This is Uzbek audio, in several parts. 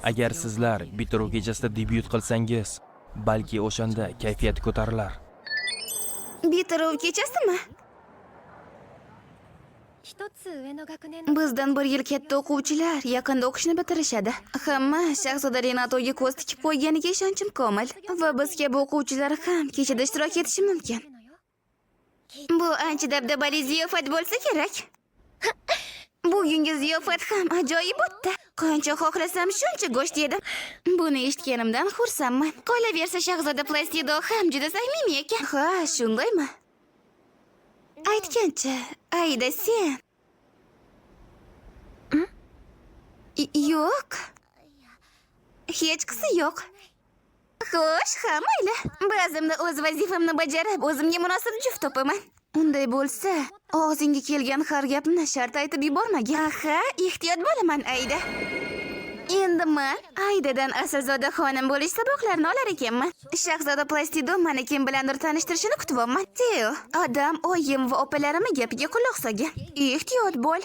Agar sizlar bitiruv kechasida debyut qilsangiz, balki o'shanda kayfiyat ko'tarilar. Bitiruv kechasimi? Bizdan bir yil katta o'quvchilar yaqinda o'qishni bitirishadi. Hamma Shahzoda Renatoga ko'z tikib qo'yganiga ishonchim komil va biz kabi o'quvchilar ham kechada ishtirok etishi mumkin. Bu ancha dabdabali ziyofat bo'lsa kerak. Bugungi ziyofat ham ajoyib o'tdi. Qancha xohlasam shuncha go'sht yedim. Buni eshitganimdan xursandman. Qolaversa Shahzoda Plastido ham juda samimiy ekan. Ha, shundaymi? Aytgancha, Ayda sen. Yo'q. Hech qisi yo'q. Xo'sh, ha mayli. Ba'zimda o'z vazifamni bajarib, o'zimga munosib juft topaman. Unday bo'lsa, og'zingga kelgan har gapni shart aytib yubormagin. Aha, ehtiyot bo'laman, Ayda. Endi men Aydadan aslzoda xonim bo'lish saboqlarini olar ekanman. Shahzoda Plastido meni kim bilandir tanishtirishini kutyapman. Teo, odam oyim va opalarimning gapiga quloq solgan. Ehtiyot bo'l.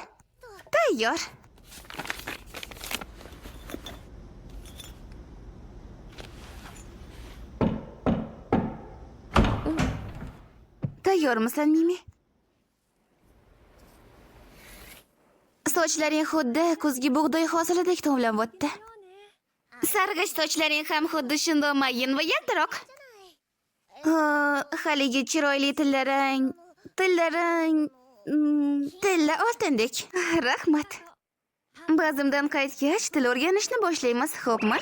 Tayyor. Tayyormisan, Mimi? Sochlaring xuddi kuzgi bug'doy hosilidek tovlanyapti. Sarg'ish sochlaring ham xuddi shunday mayin va yaltiroq. Haligi chiroyli tillaring, tilla oltindek. Rahmat. Ba'zimdan qaytgach, til o'rganishni boshlaymiz, xo'pmi?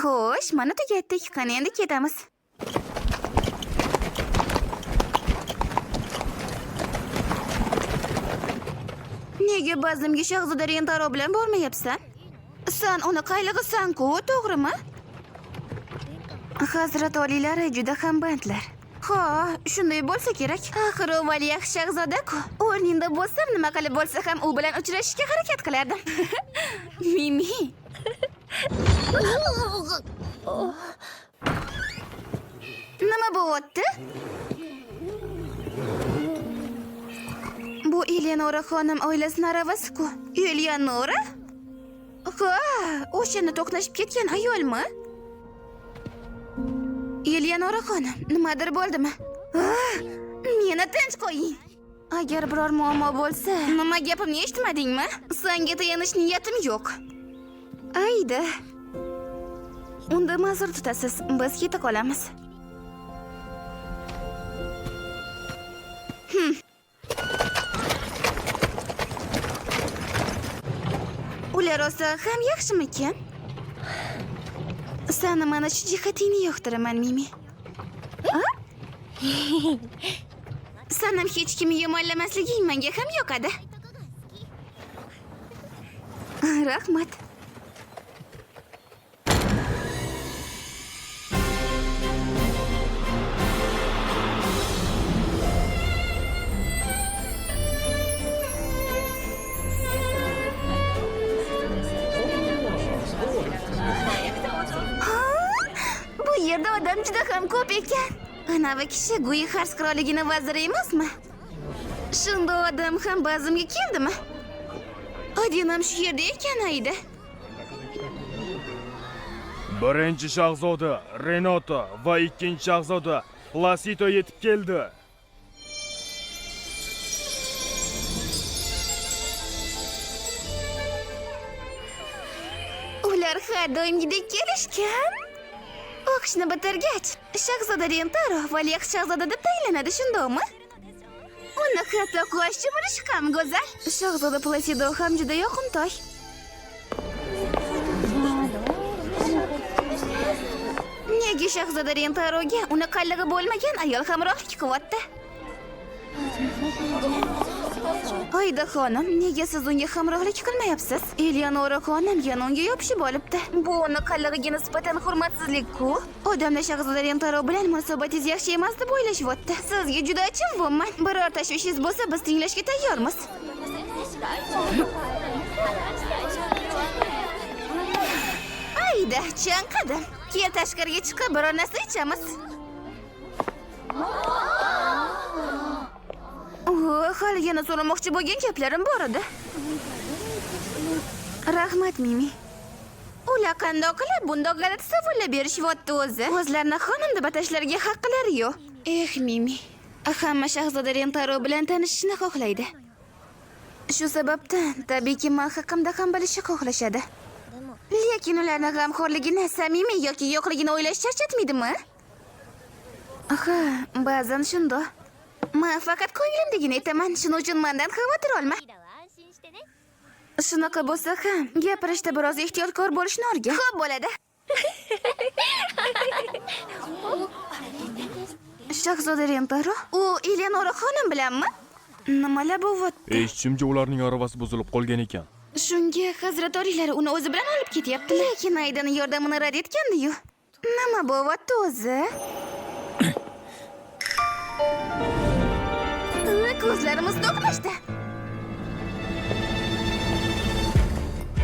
Xo'sh, mana tugatdik. Qani endi ketamiz. Nega ba'zimga Shahzoda Rentaro bilan bormayapsan? Sen uni qaylig'isan-ku, to'g'rimi? Hazrat oliylari juda ham bandlar. Ha, shunday bo'lsa kerak. Axir u valiahd shahzoda-ku. O'rningda bo'lsam, nima qilib bo'lsa ham u bilan uchrashishga harakat qilardim. Mimi. Nima bo'lyapti? Bu Eleonora xonim oilasining aravasi-ku. Eleonora? Ha, o'shani to'qnashib ketgan ayolmi? Eleonora xonim, nimadir bo'ldimi? Meni tinch qo'ying. Agar biror muammo bo'lsa, nima gapimni eshitmadingmi? Senga tayanish niyatim yo'q. Ayda. Unda ma'zur tutasiz, biz keta qolamiz. Ular rosa ham yaxshimikan? Seni mana shu jihatingni yoqtiraman, Mimi. Sen ham hech kimni yomonlamasliging menga ham yoqadi. Rahmat. Yerda odam juda ham ko'p ekan. Anavi kishi Guyi Xars qiroligining vaziri emasmi? Shunda odam ham ba'zimga keldimi? Odam ham shu yerda ekan, Ayda. Birinchi shahzoda Renato va ikkinchi shahzoda Placido yetib keldi. Ular har doimgidek kelishgan. O'qishni bitirgach, Shahzoda Rentaro valiahd shahzoda deb tayinlanadi, shundaymi? Uni hatto quyosh chimirishi ham go'zal. Shahzoda Placido ham juda yoqimtoy. Nega Shahzoda Rentaroga uni qallig'i bo'lmagan ayol hamrohlik qilyapti? Ayda xonim, nega siz unga hamrohlik qilmayapsiz? Eleonora xonim yana unga yopishib olibdi. Bu uni qallig'iga nisbatan hurmatsizlik-ku. Odamlar Shahzoda Rentaro bilan munosabatingiz yaxshi emas deb o'ylashyapti. Sizga juda achinvoman. Biror tashvishingiz bo'lsa, biz tinglashga tayyormiz. Ayda, chanqadim. Kel tashqariga chiqib biror narsa ichamiz. Hali yana so'ramoqchi bo'lgan gaplarim bor edi. Rahmat, Mimi. Ular qandoq qilib bundoq g'alati savollar berishyapti o'zi? O'zlarini xonim deb atashlariga haqqilari yo'q. Mimi. Hamma shahzoda Rentaro bilan tanishishni xohlaydi. Shu sababdan tabiiyki men haqimda ham bilishni xohlashadi. Lekin ularning g'amxo'rligini, samimiy yoki yo'qligini o'ylash charchatmaydimi? Aha, ba'zan shundoq. Men faqat ko'nglimdagini aytaman, shuning uchun mendan xavotir olma. Shunaqa bo'lsa ham, gapirishda biroz ehtiyotkor bo'lishni o'rgan. Xo'p bo'ladi. Shahzoda Rentaro, u Eleonora xonim bilanmi? Nimalar bo'lyapti? Eshitishimcha ularning aravasi buzilib qolgan ekan. Shunga hazrat oliylari uni o'zi bilan olib ketyapti. Lekin Aydani yordamini rad etgandi-yu. Nima bo'lyapti o'zi? Ko'zlarimiz to'qnashdi.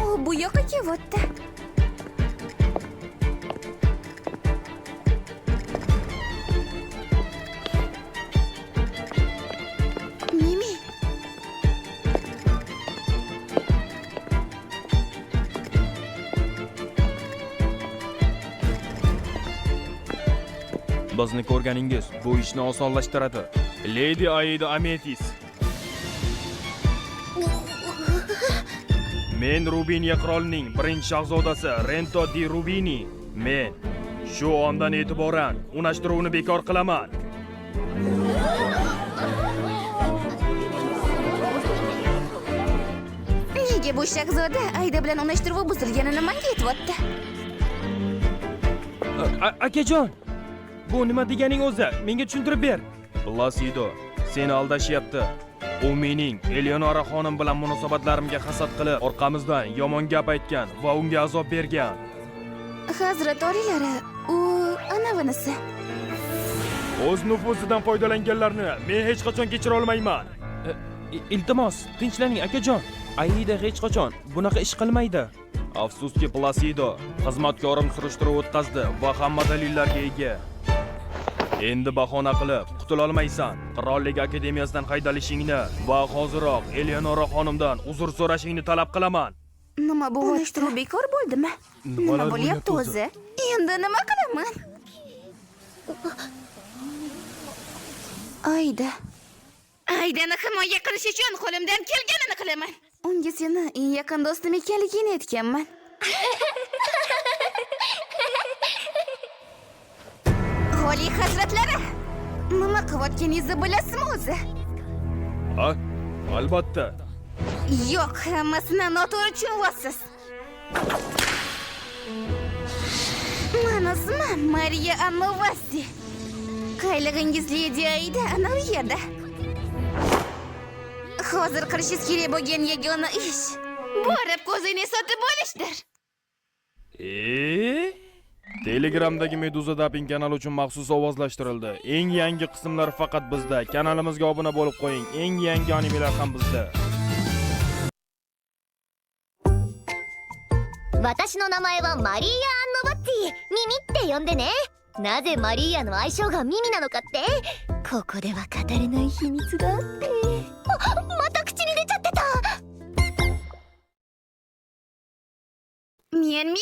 U bu yoqqa kelyapti. Mimi. Bizni ko'rganingiz bu ishni osonlashtiradi. Lady Aida Ametis. Men Rubiniya qirolining birinchi shahzodasi Rento di Rubini. Men shu ondan e'tiboran unashtiruvni bekor qilaman. Nega bu shahzoda Ayda bilan unashtiruvi buzilganini menga aytyapti? Akajon, bu nima deganing o'zi? Menga tushuntirib ber. Placido, seni aldashyapti. U mening Eleonora xonim bilan munosabatlarimga hasad qilib, orqamizdan yomon gap aytgan va unga azob bergan. Hazrat oliylari, u anavinisi. O'z nufuzidan foydalanganlarni men hech qachon kechira olmayman. Iltimos, tinchlaning akajon. Aida hech qachon bunaqa ish qilmaydi. Afsuski Placido, xizmatkorim surishtiruv o'tkazdi va hamma dalillarga ega. Endi bahona qilib qutula olmaysan. Qirollik akademiyasidan haydalishingni va hoziroq Eleonora xonimdan uzr so'rashingni talab qilaman. Nima bu? Unashtiruv bekor bo'ldimi? Nima bo'lyapti o'zi? Endi nima qilaman? Aydani himoya qilish uchun qo'limdan kelganini qilaman. Unga seni eng yaqin do'stim ekanligini aytganman. Oliy hazratlari, nima qilayotganingizni bilasizmi o'zi? Ha, albatta. Yo'q, hammasini noto'g'ri tushunyapsiz. Manasimi Mariya Annovasi. Qaylig'ingiz Lady Aida ana u yerda. Hozir qilishingiz kerak bo'lgan yagona ish borib ko'zingni sotib olishdir. Telegramdagi Meduza Dapping kanali uchun maxsus ovozlashtirildi. Eng yangi qismlar faqat bizda. Kanalimizga obuna bo'lib qo'ying. Eng yangi animelar ham bizda. 私の名前はマリーア・アンノバッティ。ミミって呼んでね。なぜマリーアの愛称がミミなのかって、ここでは語れない秘密があって。あ、また口に出ちゃってた。Men Mimi